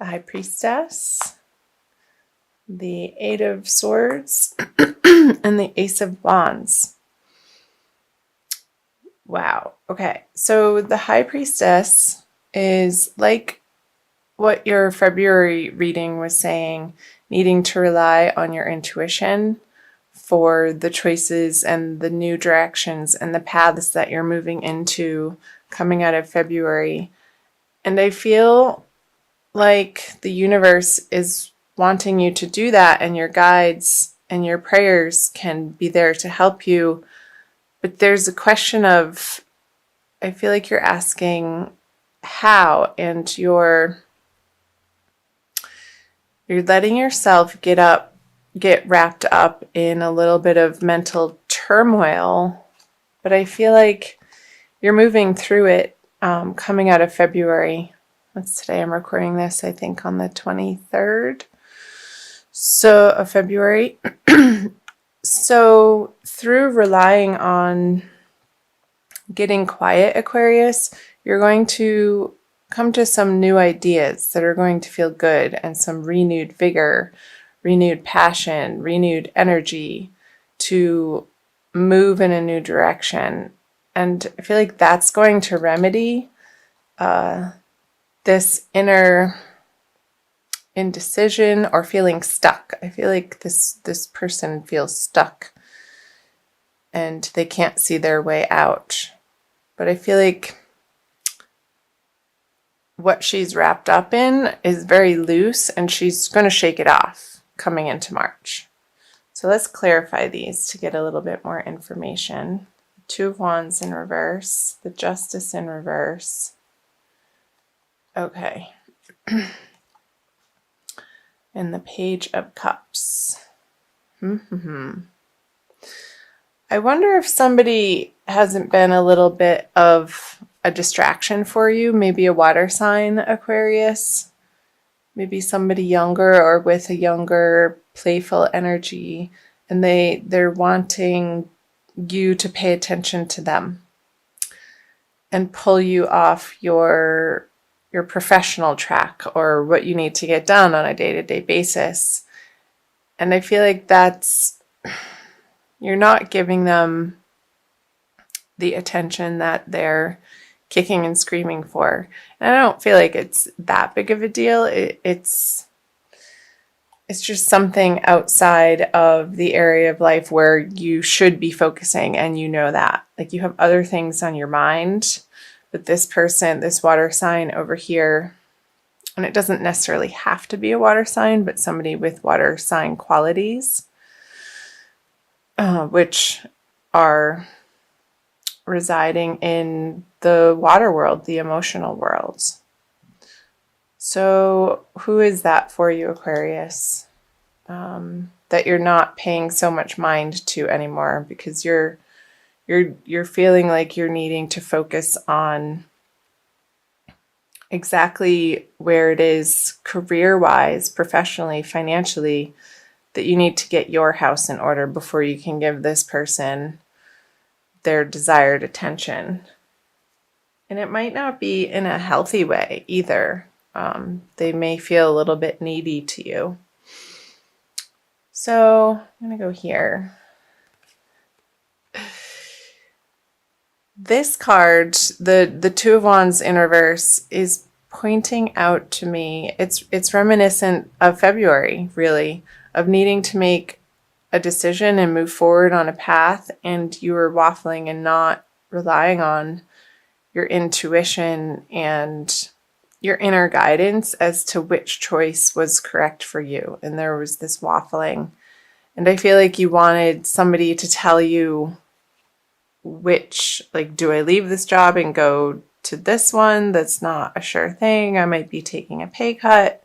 the High Priestess, the Eight of Swords, and the Ace of Wands. Wow. Okay. So the High Priestess is like what your February reading was saying, needing to rely on your intuition for the choices and the new directions and the paths that you're moving into coming out of February. And I feel like the universe is wanting you to do that, and your guides and your prayers can be there to help you. But there's a question of, I feel like you're asking how, and you're letting yourself get wrapped up in a little bit of mental turmoil. But I feel like you're moving through it coming out of February. What's today? I'm recording this, I think, on the 23rd of February. So through relying on getting quiet, Aquarius, you're going to come to some new ideas that are going to feel good, and some renewed vigor, renewed passion, renewed energy to move in a new direction. And I feel like that's going to remedy this inner indecision or feeling stuck. I feel like this person feels stuck and they can't see their way out. But I feel like what she's wrapped up in is very loose, and she's going to shake it off coming into March. So let's clarify these to get a little bit more information. Two of Wands in reverse, the Justice in reverse. Okay. And the Page of Cups. I wonder if somebody hasn't been a little bit of a distraction for you, maybe a water sign, Aquarius, maybe somebody younger or with a younger playful energy, and they're wanting you to pay attention to them and pull you off your professional track or what you need to get done on a day-to-day basis. And I feel like you're not giving them the attention that they're kicking and screaming for. And I don't feel like it's that big of a deal. It's just something outside of the area of life where you should be focusing, and you know that. Like, you have other things on your mind, but this person, this water sign over here, and it doesn't necessarily have to be a water sign, but somebody with water sign qualities, which are residing in the water world, the emotional world. So who is that for you, Aquarius, that you're not paying so much mind to anymore, because you're feeling like you're needing to focus on exactly where it is career-wise, professionally, financially, that you need to get your house in order before you can give this person their desired attention. And it might not be in a healthy way either. They may feel a little bit needy to you. So I'm going to go here. This card, the Two of Wands in reverse, is pointing out to me, it's reminiscent of February, really, of needing to make a decision and move forward on a path, and you were waffling and not relying on your intuition and your inner guidance as to which choice was correct for you. And there was this waffling. And I feel like you wanted somebody to tell you which, like, do I leave this job and go to this one that's not a sure thing? I might be taking a pay cut.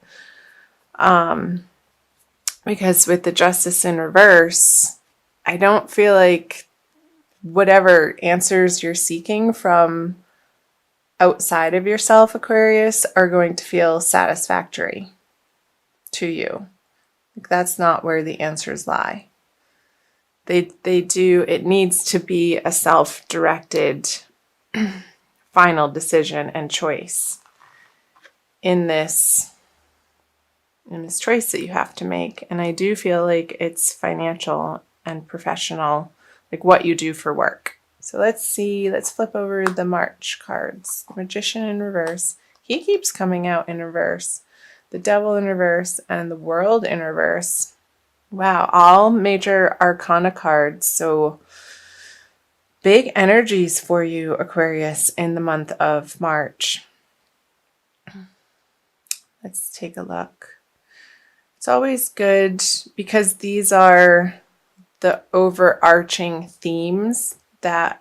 Because with the Justice in reverse, I don't feel like whatever answers you're seeking from outside of yourself, Aquarius, are going to feel satisfactory to you. Like, that's not where the answers lie. It needs to be a self-directed final decision and choice in this in this choice that you have to make. And I do feel like it's financial and professional, like what you do for work. So let's see, let's flip over the March cards. The Magician in reverse. He keeps coming out in reverse. The Devil in reverse and the World in reverse. Wow, all major arcana cards. So big energies for you, Aquarius, in the month of March. Let's take a look. It's always good because these are the overarching themes that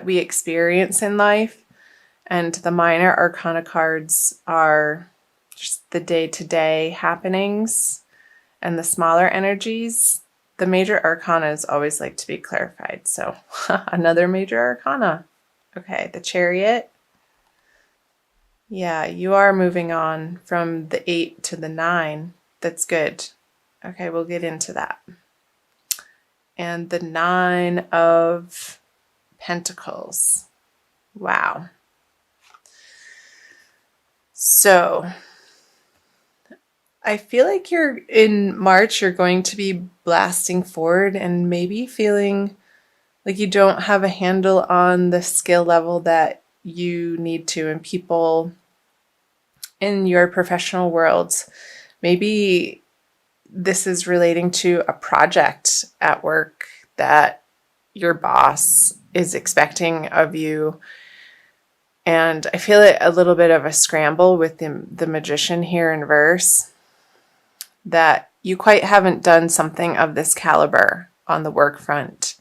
we experience in life, and the minor arcana cards are just the day-to-day happenings and the smaller energies. The major arcanas always like to be clarified. So another major arcana. Okay, the Chariot. Yeah, you are moving on from the 8 to the 9. That's good. Okay, we'll get into that. And the 9 of Pentacles. Wow. So I feel like you're in March, you're going to be blasting forward and maybe feeling like you don't have a handle on the skill level that you need to, and people in your professional worlds, maybe this is relating to a project at work that your boss is expecting of you. And I feel it a little bit of a scramble with the Magician here in reverse, that you quite haven't done something of this caliber on the work front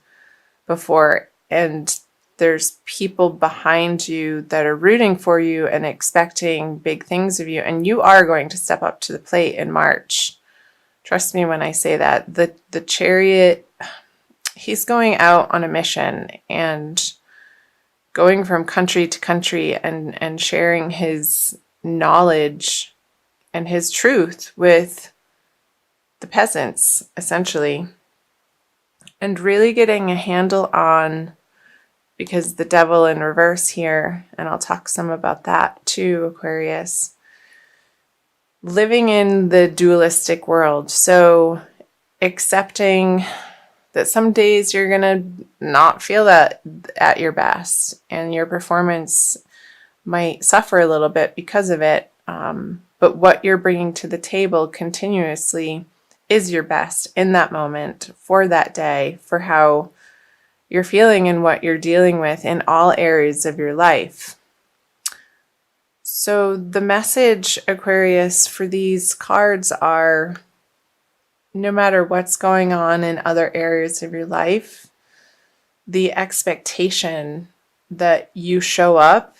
before. And there's people behind you that are rooting for you and expecting big things of you. And you are going to step up to the plate in March. Trust me when I say that. The Chariot, he's going out on a mission and going from country to country and sharing his knowledge and his truth with the peasants, essentially. And really getting a handle on, because the Devil in reverse here, and I'll talk some about that too, Aquarius, living in the dualistic world. So accepting that some days you're going to not feel that at your best, and your performance might suffer a little bit because of it. But what you're bringing to the table continuously is your best in that moment, for that day, for how you're feeling and what you're dealing with in all areas of your life. So the message, Aquarius, for these cards are, no matter what's going on in other areas of your life, the expectation that you show up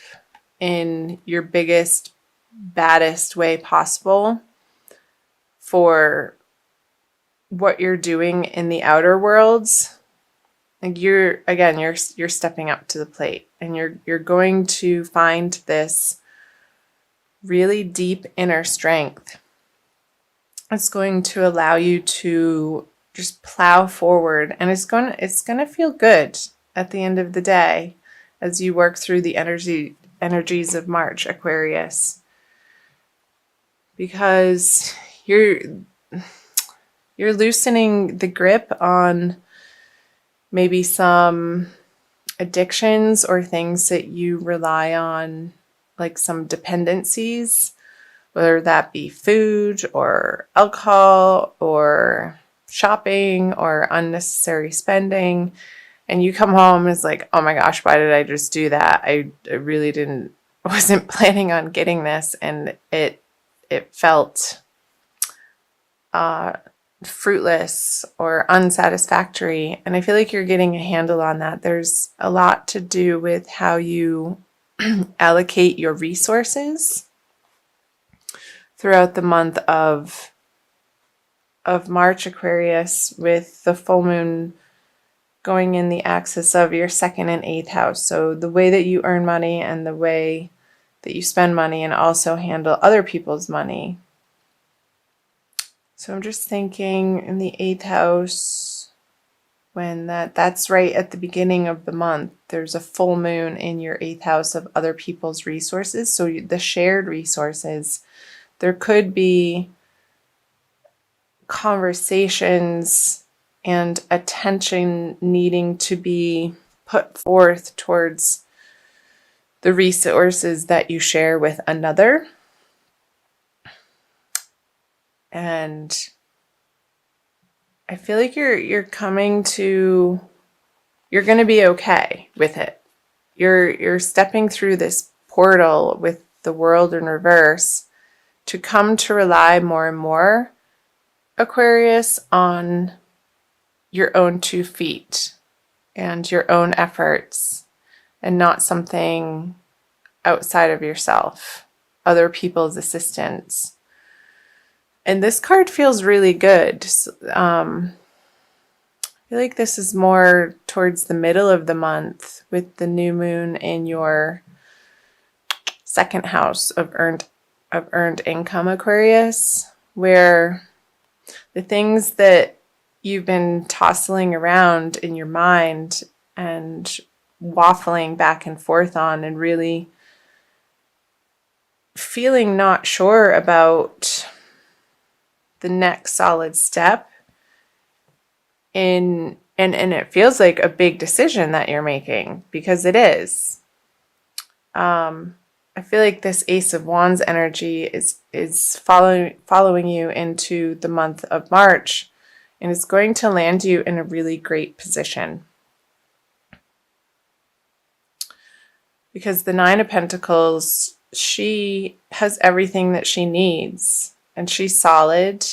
in your biggest, baddest way possible for what you're doing in the outer worlds. Like you're stepping up to the plate, and you're going to find this really deep inner strength. It's going to allow you to just plow forward, and it's going to feel good at the end of the day as you work through the energies of March, Aquarius, because you're loosening the grip on maybe some addictions or things that you rely on, like some dependencies, whether that be food or alcohol or shopping or unnecessary spending. And you come home and it's like, oh my gosh, why did I just do that? I really wasn't planning on getting this. And it felt fruitless or unsatisfactory. And I feel like you're getting a handle on that. There's a lot to do with how you allocate your resources throughout the month of March, Aquarius, with the full moon going in the axis of your 2nd and 8th house. So the way that you earn money and the way that you spend money, and also handle other people's money. So I'm just thinking in the 8th house, when that's right at the beginning of the month, there's a full moon in your 8th house of other people's resources. So the shared resources, there could be conversations and attention needing to be put forth towards the resources that you share with another. And I feel like you're going to be okay with it. You're stepping through this portal with the world in reverse to come to rely more and more, Aquarius, on your own 2 feet and your own efforts, and not something outside of yourself, other people's assistance. And this card feels really good. I feel like this is more towards the middle of the month with the new moon in your 2nd house of earned income, Aquarius, where the things that you've been tossing around in your mind and waffling back and forth on, and really feeling not sure about the next solid step in, and it feels like a big decision that you're making, because it is. I feel like this Ace of Wands energy is following you into the month of March, and it's going to land you in a really great position. Because the 9 of Pentacles, she has everything that she needs, and she's solid.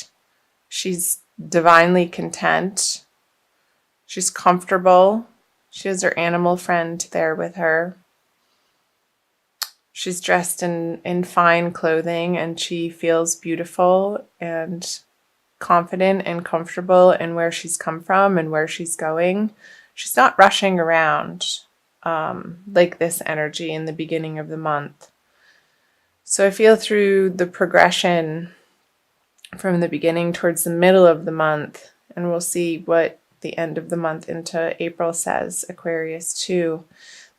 She's divinely content. She's comfortable. She has her animal friend there with her. She's dressed in fine clothing, and she feels beautiful and confident and comfortable in where she's come from and where she's going. She's not rushing around like this energy in the beginning of the month. So I feel through the progression from the beginning towards the middle of the month, and we'll see what the end of the month into April says, Aquarius too.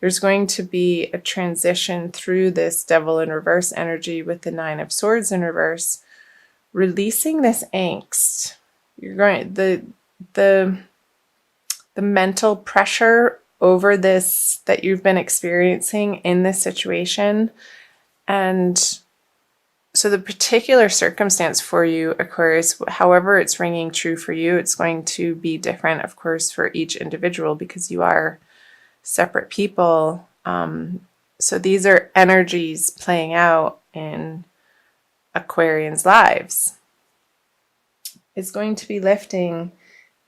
There's going to be a transition through this Devil in reverse energy with the 9 of Swords in reverse, releasing this angst. You're going the mental pressure over this that you've been experiencing in this situation. And so the particular circumstance for you, Aquarius, however it's ringing true for you, it's going to be different, of course, for each individual, because you are separate people. So these are energies playing out in Aquarians' lives. It's going to be lifting,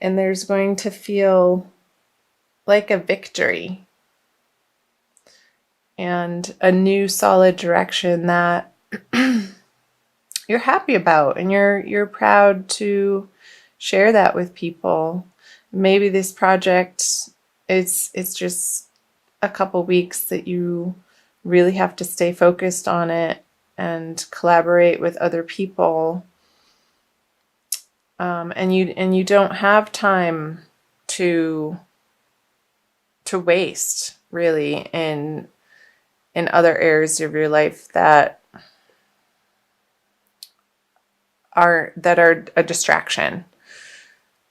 and there's going to feel like a victory and a new solid direction that you're happy about, and you're proud to share that with people. Maybe this project, it's just a couple weeks that you really have to stay focused on it and collaborate with other people, and you don't have time to waste, really, in other areas of your life that are a distraction.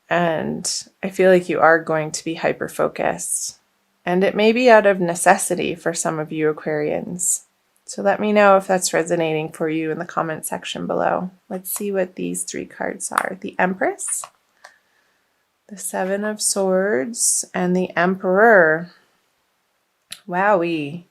And I feel like you are going to be hyper focused, and it may be out of necessity for some of you Aquarians. So let me know if that's resonating for you in the comment section below. Let's see what these 3 cards are. The Empress, the 7 of Swords, and the Emperor. Wowee.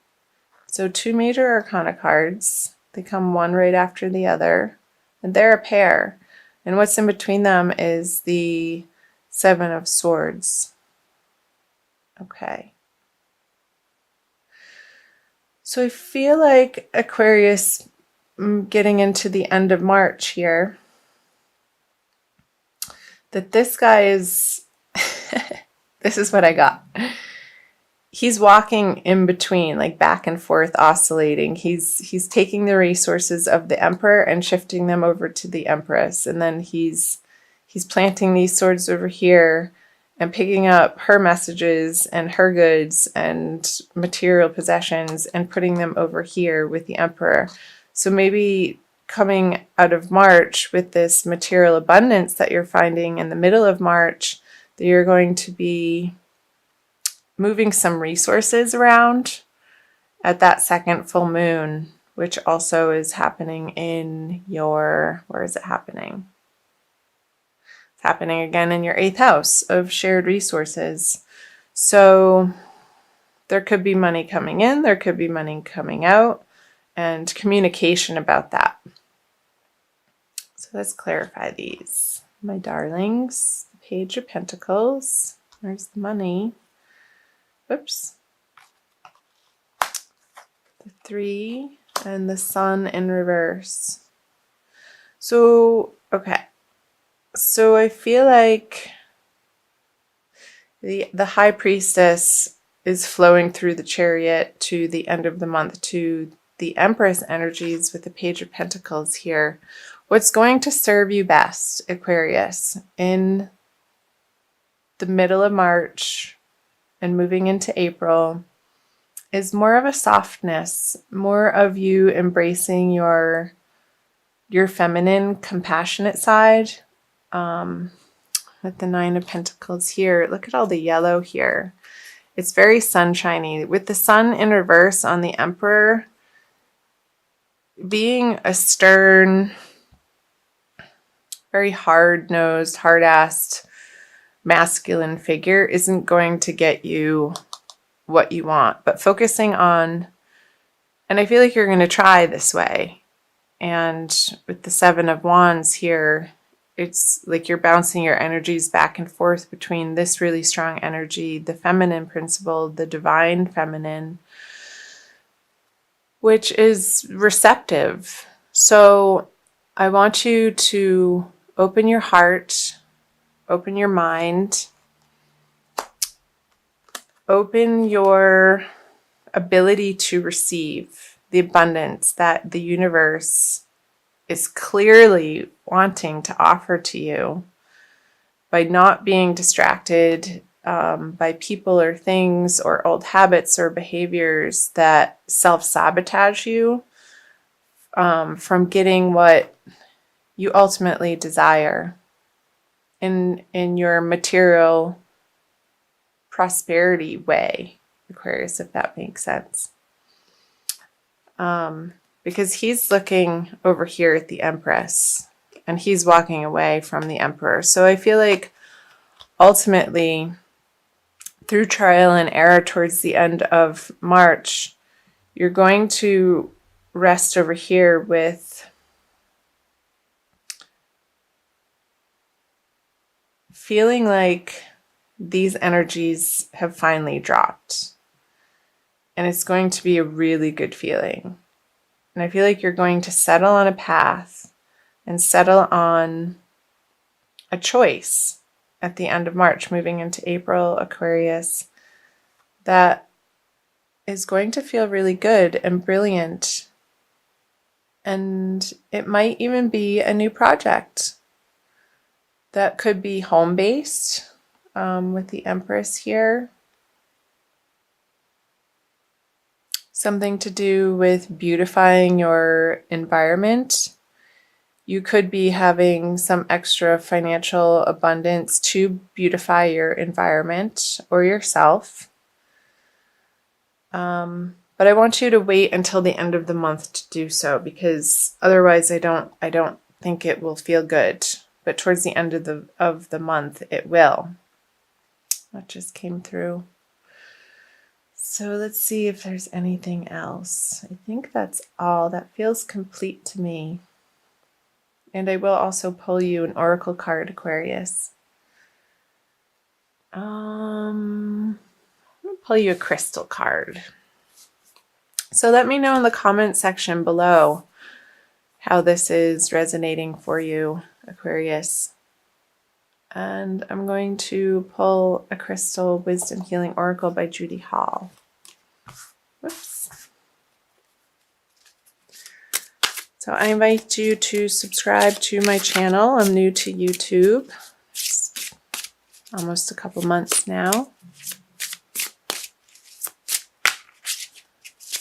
So 2 major arcana cards. They come one right after the other, and they're a pair. And what's in between them is the 7 of Swords. Okay. So I feel like Aquarius, getting into the end of March here, that this guy is, this is what I got. He's walking in between, like back and forth, oscillating. He's taking the resources of the Emperor and shifting them over to the Empress, and then he's planting these swords over here and picking up her messages and her goods and material possessions and putting them over here with the Emperor. So maybe coming out of March with this material abundance that you're finding in the middle of March, that you're going to be moving some resources around at that second full moon, which also is happening in your, where is it happening? It's happening again in your 8th house of shared resources. So there could be money coming in, there could be money coming out, and communication about that. So let's clarify these. My darlings, the Page of Pentacles, there's the money. Oops. The 3 and the Sun in reverse. So, okay. So I feel like the High Priestess is flowing through the Chariot to the end of the month to the Empress energies with the Page of Pentacles here. What's going to serve you best, Aquarius, in the middle of March and moving into April is more of a softness, more of you embracing your feminine, compassionate side. With the 9 of Pentacles here, look at all the yellow here. It's very sunshiny. With the Sun in reverse on the Emperor, being a stern, very hard-nosed, hard-assed, masculine figure isn't going to get you what you want. But focusing on, and I feel like you're going to try this way. And with the 7 of Wands here, it's like you're bouncing your energies back and forth between this really strong energy, the feminine principle, the divine feminine, which is receptive. So I want you to open your heart, open your mind, open your ability to receive the abundance that the universe is clearly wanting to offer to you by not being distracted by people or things or old habits or behaviors that self-sabotage you from getting what you ultimately desire in your material prosperity way, Aquarius, if that makes sense. Because he's looking over here at the Empress and he's walking away from the Emperor. So I feel like ultimately, through trial and error towards the end of March, you're going to rest over here with feeling like these energies have finally dropped. And it's going to be a really good feeling. And I feel like you're going to settle on a path and settle on a choice at the end of March, moving into April, Aquarius, that is going to feel really good and brilliant. And it might even be a new project that could be home-based with the Empress here. Something to do with beautifying your environment. You could be having some extra financial abundance to beautify your environment or yourself. But I want you to wait until the end of the month to do so, because otherwise I don't think it will feel good. But towards the end of the month it will. That just came through. So let's see if there's anything else. I think that's all. That feels complete to me. And I will also pull you an oracle card, Aquarius. I'm going to pull you a crystal card. So let me know in the comment section below how this is resonating for you, Aquarius. And I'm going to pull a crystal wisdom healing oracle by Judy Hall. Whoops. So I invite you to subscribe to my channel. I'm new to YouTube. It's almost a couple months now.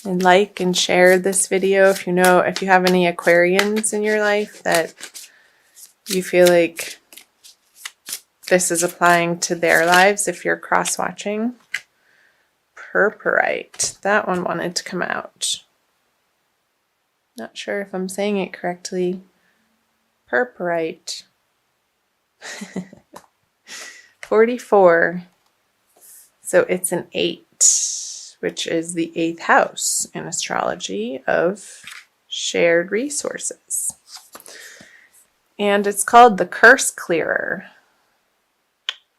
And like and share this video if you have any Aquarians in your life that you feel like this is applying to their lives if you're cross-watching. Purpurite. That one wanted to come out. Not sure if I'm saying it correctly. Purpurite. 44. So it's an 8, which is the 8th house in astrology of shared resources. And it's called the Curse Clearer.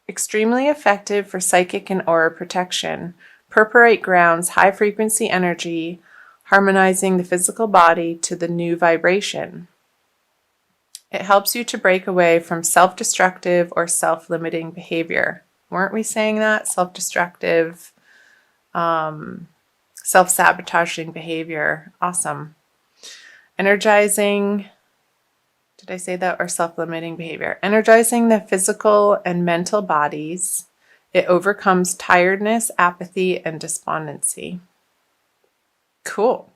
Extremely effective for psychic and aura protection. Purpurite grounds high-frequency energy, harmonizing the physical body to the new vibration. It helps you to break away from self-destructive or self-limiting behavior. Weren't we saying that? Self-destructive, self-sabotaging behavior. Awesome. Energizing, did I say that? Or self-limiting behavior. Energizing the physical and mental bodies. It overcomes tiredness, apathy, and despondency. Cool.